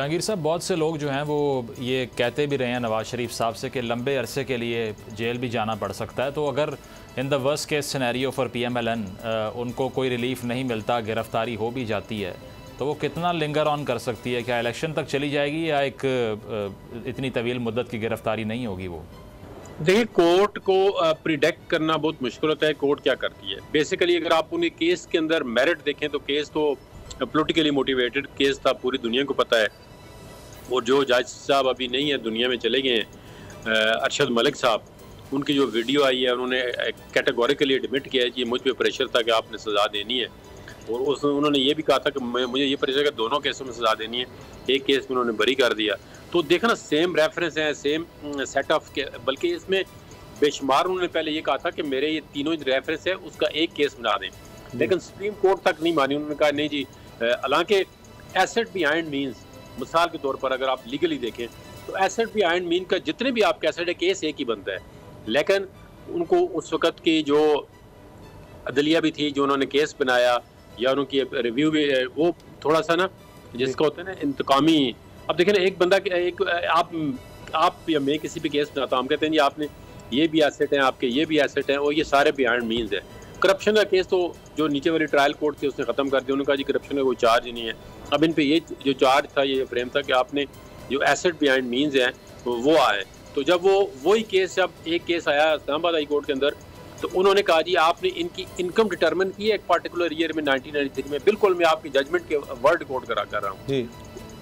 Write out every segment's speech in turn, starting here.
जहांगीर साहब, बहुत से लोग जो हैं वो ये कहते भी रहे हैं नवाज़ शरीफ साहब से कि लंबे अरसे के लिए जेल भी जाना पड़ सकता है। तो अगर in the worst case scenario for PMLN उनको कोई रिलीफ नहीं मिलता, गिरफ्तारी हो भी जाती है, तो वो कितना लिंगर ऑन कर सकती है? क्या इलेक्शन तक चली जाएगी या एक इतनी तवील मुद्दत की गिरफ्तारी नहीं होगी वो? देखिए, कोर्ट को प्रिडिक्ट करना बहुत मुश्किल होता है। कोर्ट क्या करती है बेसिकली, अगर आप उन्हें केस के अंदर मेरिट देखें तो केस तो पॉलिटिकली मोटिवेटेड केस था, पूरी दुनिया को पता है। और जो जज साहब अभी नहीं है, दुनिया में चले गए हैं, अरशद मलिक साहब, उनकी जो वीडियो आई है उन्होंने कैटेगोरिकली एडमिट किया है कि मुझ पे प्रेशर था कि आपने सज़ा देनी है। और उन्होंने ये भी कहा था कि मुझे ये प्रेशर है कि दोनों केसों में सज़ा देनी है। एक केस में उन्होंने बरी कर दिया। तो देखना, सेम रेफरेंस है, सेम सेट ऑफ के, बल्कि इसमें बेशुमार उन्होंने पहले ये कहा था कि मेरे ये तीनों रेफरेंस है उसका एक केस बना दें, लेकिन सुप्रीम कोर्ट तक नहीं मानी। उन्होंने कहा नहीं जी, हालांकि एसेट बिहाइंड मीन्स, मिसाल के तौर पर अगर आप लीगली देखें तो एसेट बिहाइंड मीन का जितने भी आप कह सकते हैं केस एक ही बनता है, लेकिन उनको उस वक़्त की जो अदलिया भी थी जो उन्होंने केस बनाया या उनकी रिव्यू भी, वो थोड़ा सा ना जिसका होता है ना इंतकामी। अब देखें ना, एक बंदा एक आप या मैं किसी भी केस बनाता हूँ, हम कहते हैं जी आपने ये भी एसेट हैं, आपके ये भी एसेट हैं, और ये सारे बिहाइंड मीन्स है। करप्शन का केस तो जो नीचे वाली ट्रायल कोर्ट थी उसने ख़त्म कर दिया। उन्होंने कहा जी करप्शन का कोई चार्ज ही नहीं है। अब इन पे ये जो चार्ज था, ये फ्रेम था कि आपने जो एसेट बिहाइंड मीन्स हैं वो आए। तो जब वही केस, जब एक केस आया इस्लामाबाद हाई कोर्ट के अंदर, तो उन्होंने कहा जी आपने इनकी इनकम डिटरमिन की है एक पर्टिकुलर ईयर में, 1993 में। बिल्कुल मैं आपकी जजमेंट के वर्ड कोट कर रहा हूँ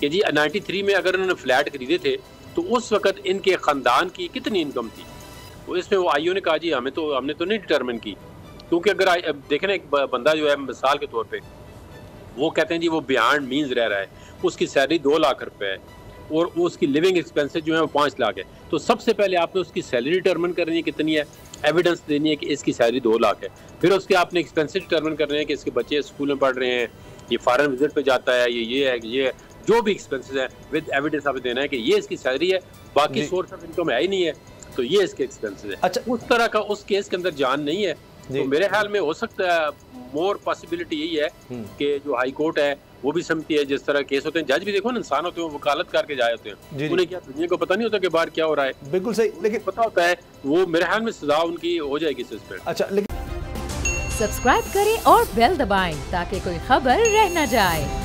कि जी 93 में अगर उन्होंने फ्लैट खरीदे थे तो उस वक्त इनके ख़ानदान की कितनी इनकम थी। तो इसमें वो आईओ ने कहा जी हमने तो नहीं डिटरमिन की, क्योंकि अगर देखें ना, एक बंदा जो है मिसाल के तौर पे वो कहते हैं जी वो बियॉन्ड मीन्स रह रहा है, उसकी सैलरी 2 लाख रुपए है और उसकी लिविंग एक्सपेंसेस जो है वो 5 लाख है। तो सबसे पहले आपने उसकी सैलरी डिटरमिन करनी है कितनी है, एविडेंस देनी है कि इसकी सैलरी 2 लाख है। फिर उसके आपने एक्सपेंसेस डिटरमिन करने हैं कि इसके बच्चे स्कूल में पढ़ रहे हैं, ये फॉरेन विजिट पे जाता है, ये है, ये जो भी एक्सपेंसेस है विद एविडेंस आपको देना है कि ये इसकी सैलरी है, बाकी सोर्स ऑफ इनकम है ही नहीं है, तो ये इसके एक्सपेंसेस है। अच्छा, उस तरह का उस केस के अंदर जान नहीं है। तो मेरे ख्याल में हो सकता है मोर पॉसिबिलिटी यही है कि जो हाई कोर्ट है वो भी समझती है, जिस तरह केस होते हैं, जज भी देखो ना इंसान होते हैं, वकालत करके जाए होते हैं, उन्हें क्या दुनिया को पता नहीं होता कि बाहर क्या हो रहा है। बिल्कुल सही, लेकिन पता होता है, वो मेरे ख्याल में सजा उनकी हो जाएगी सस्पेंड। अच्छा, लेकिन सब्सक्राइब करें और बेल दबाएं ताकि कोई खबर रह न जाए।